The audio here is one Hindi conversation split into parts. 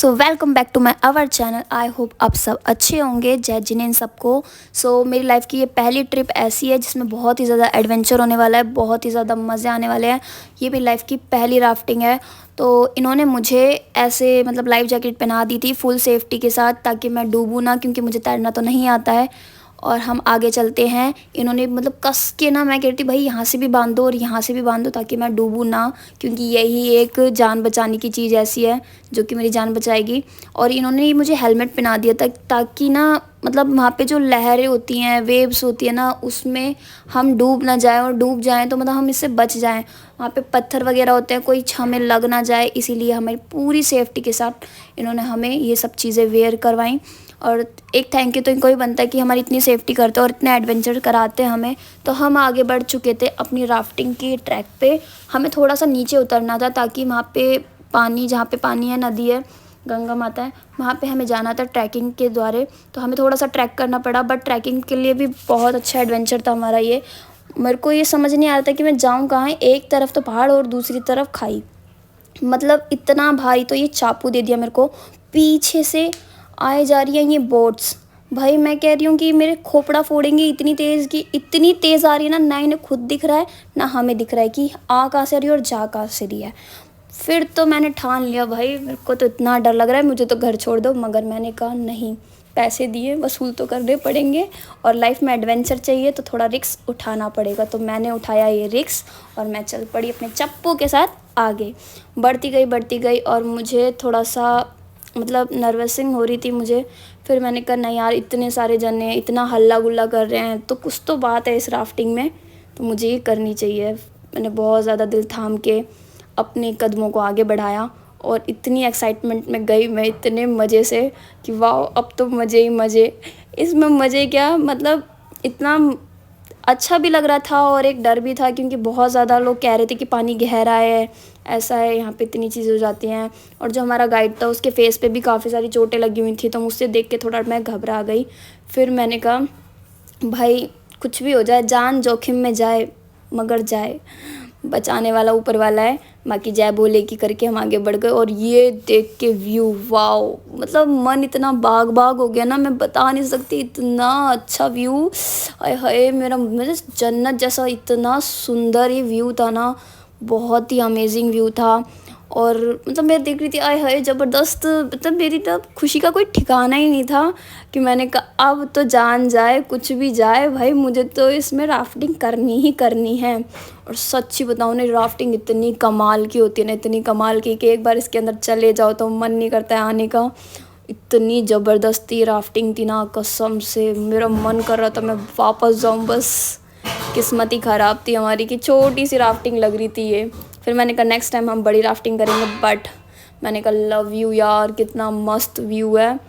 So welcome back to my our channel. I hope आप सब अच्छे होंगे। जय जिनेन सबको। मेरी लाइफ की ये पहली ट्रिप ऐसी है जिसमें बहुत ही ज़्यादा एडवेंचर होने वाला है, बहुत ही ज़्यादा मज़े आने वाले हैं। ये मेरी लाइफ की पहली राफ्टिंग है। तो इन्होंने मुझे ऐसे मतलब लाइफ जैकेट पहना दी थी फुल सेफ्टी के साथ, ताकि मैं डूबूँ ना, क्योंकि मुझे तैरना तो नहीं आता है। और हम आगे चलते हैं। इन्होंने मतलब कस के ना, मैं कहती भाई यहाँ से भी बांध दो और यहाँ से भी बांध दो ताकि मैं डूबूँ ना, क्योंकि यही एक जान बचाने की चीज़ ऐसी है जो कि मेरी जान बचाएगी। और इन्होंने मुझे हेलमेट पहना दिया था ताकि ना मतलब वहाँ पे जो लहरें होती हैं, वेव्स होती है ना, उसमें हम डूब ना जाएं, और डूब जाएं तो मतलब हम इससे बच जाएं। वहाँ पे पत्थर वगैरह होते हैं, कोई हमें लग ना जाए, इसीलिए हमें पूरी सेफ्टी के साथ इन्होंने हमें ये सब चीज़ें वेयर करवाई। और एक थैंक यू तो इनको ही बनता है कि हमारी इतनी सेफ्टी करते हैं और इतने एडवेंचर कराते हैं हमें। तो हम आगे बढ़ चुके थे अपनी राफ्टिंग की ट्रैक पे। हमें थोड़ा सा नीचे उतरना था ताकि वहाँ पे पानी, जहाँ पे पानी है, नदी है, गंगा माता है, वहाँ पे हमें जाना था ट्रैकिंग के द्वारे। तो हमें थोड़ा सा ट्रैक करना पड़ा, बट ट्रैकिंग के लिए भी बहुत अच्छा एडवेंचर था हमारा ये। मेरे को ये समझ नहीं आ रहा था कि मैं जाऊँ कहाँ। एक तरफ तो पहाड़ और दूसरी तरफ खाई, मतलब इतना भारी। तो ये चाकू दे दिया मेरे को, पीछे से आए जा रही हैं ये बोट्स। भाई मैं कह रही हूँ कि मेरे खोपड़ा फोड़ेंगे, इतनी तेज़ की इतनी तेज़ आ रही है ना इन्हें खुद दिख रहा है ना हमें दिख रहा है कि आ कहाँ से रही है और जा कहाँ से रही है। फिर तो मैंने ठान लिया, भाई मेरे को तो इतना डर लग रहा है, मुझे तो घर छोड़ दो। मगर मैंने कहा नहीं, पैसे दिए वसूल तो करने पड़ेंगे, और लाइफ में एडवेंचर चाहिए तो थोड़ा रिस्क उठाना पड़ेगा। तो मैंने उठाया ये रिस्क और मैं चल पड़ी अपने चप्पू के साथ आगे। बढ़ती गई और मुझे थोड़ा सा मतलब नर्वसिंग हो रही थी मुझे। फिर मैंने कहा नहीं यार, इतने सारे जने इतना हल्ला गुल्ला कर रहे हैं तो कुछ तो बात है इस राफ्टिंग में, तो मुझे ये करनी चाहिए। मैंने बहुत ज़्यादा दिल थाम के अपने कदमों को आगे बढ़ाया और इतनी एक्साइटमेंट में गई मैं, इतने मज़े से कि वाह अब तो मज़े ही मज़े। इसमें मज़े क्या, मतलब इतना अच्छा भी लग रहा था और एक डर भी था, क्योंकि बहुत ज़्यादा लोग कह रहे थे कि पानी गहरा है, ऐसा है, यहाँ पे इतनी चीज़ें हो जाती हैं। और जो हमारा गाइड था उसके फेस पे भी काफ़ी सारी चोटें लगी हुई थी, तो मुझसे देख के थोड़ा मैं घबरा गई। फिर मैंने कहा भाई कुछ भी हो जाए, जान जोखिम में जाए मगर जाए, बचाने वाला ऊपर वाला है, बाकी जय बोले की करके हम आगे बढ़ गए। और ये देख के व्यू, वाओ, मतलब मन इतना बाग बाग हो गया ना, मैं बता नहीं सकती, इतना अच्छा व्यू। हाय हाय, मेरा मुझे जन्नत जैसा इतना सुंदर ये व्यू था ना, बहुत ही अमेजिंग व्यू था। और मतलब मैं देख रही थी, आय हाय ज़बरदस्त, मतलब मेरी तब खुशी का कोई ठिकाना ही नहीं था कि मैंने कहा अब तो जान जाए, कुछ भी जाए भाई, मुझे तो इसमें राफ्टिंग करनी ही करनी है। और सच्ची बताऊँ ना, राफ्टिंग इतनी कमाल की होती है ना, इतनी कमाल की कि एक बार इसके अंदर चले जाओ तो मन नहीं करता है आने का। इतनी ज़बरदस्ती राफ्टिंग थी ना, कसम से मेरा मन कर रहा था मैं वापस जाऊँ बस। किस्मत ही ख़राब थी हमारी कि छोटी सी राफ्टिंग लग रही थी ये। फिर मैंने कहा नेक्स्ट टाइम हम बड़ी राफ्टिंग करेंगे, बट मैंने कहा लव यू यार, कितना मस्त व्यू है।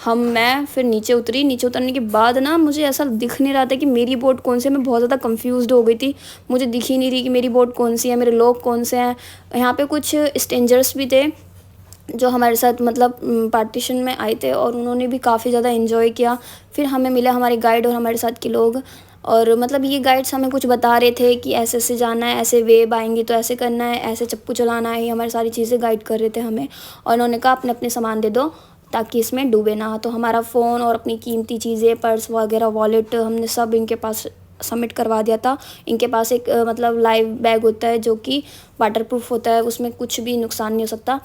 मैं फिर नीचे उतरी। नीचे उतरने के बाद ना मुझे ऐसा दिख नहीं रहा था कि मेरी बोट कौन सी है, मैं बहुत ज़्यादा कंफ्यूज्ड हो गई थी। मुझे दिख ही नहीं रही कि मेरी बोट कौन सी है, मेरे लोग कौन से हैं। यहाँ पे कुछ स्ट्रेंजर्स भी थे जो हमारे साथ मतलब पार्टीशन में आए थे, और उन्होंने भी काफ़ी ज़्यादा एंजॉय किया। फिर हमें मिला हमारे गाइड और हमारे साथ के लोग, और मतलब ये गाइड्स हमें कुछ बता रहे थे कि ऐसे ऐसे जाना है, ऐसे वेव आएंगी तो ऐसे करना है, ऐसे चप्पू चलाना है, ये हमारी सारी चीज़ें गाइड कर रहे थे हमें। और उन्होंने कहा अपने अपने सामान दे दो ताकि इसमें डूबे ना। तो हमारा फ़ोन और अपनी कीमती चीज़ें, पर्स वगैरह, वॉलेट, हमने सब इनके पास सबमिट करवा दिया था। इनके पास एक मतलब लाइव बैग होता है जो कि वाटरप्रूफ होता है, उसमें कुछ भी नुकसान नहीं हो सकता।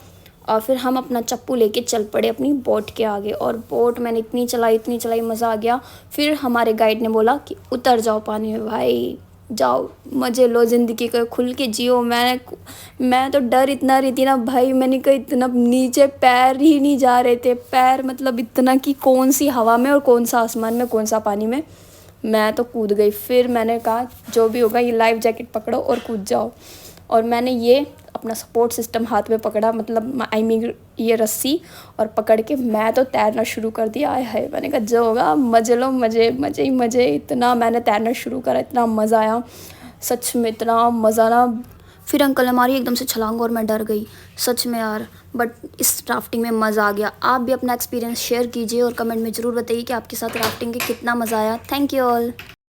और फिर हम अपना चप्पू लेके चल पड़े अपनी बोट के आगे, और बोट मैंने इतनी चलाई, मज़ा आ गया। फिर हमारे गाइड ने बोला कि उतर जाओ पानी में भाई, जाओ मज़े लो, ज़िंदगी को खुल के जियो। मैं तो डर इतना रही थी ना भाई, मैंने कहा इतना नीचे पैर ही नहीं जा रहे थे, पैर मतलब इतना कि कौन सी हवा में और कौन सा आसमान में, कौन सा पानी में। मैं तो कूद गई। फिर मैंने कहा जो भी होगा, ये लाइफ जैकेट पकड़ो और कूद जाओ। और मैंने ये अपना सपोर्ट सिस्टम हाथ में पकड़ा, मतलब आई मीन ये रस्सी, और पकड़ के मैं तो तैरना शुरू कर दिया। आय हाय, मैंने कहा जो होगा मज़े लो, मज़े मज़े ही मज़े। इतना मैंने तैरना शुरू करा, इतना मज़ा आया, सच में इतना मज़ा ना। फिर अंकल ने मारी एकदम से छलांग और मैं डर गई सच में यार। बट इस राफ्टिंग में मज़ा आ गया। आप भी अपना एक्सपीरियंस शेयर कीजिए और कमेंट में ज़रूर बताइए कि आपके साथ राफ्टिंग के कितना मज़ा आया। Thank you all.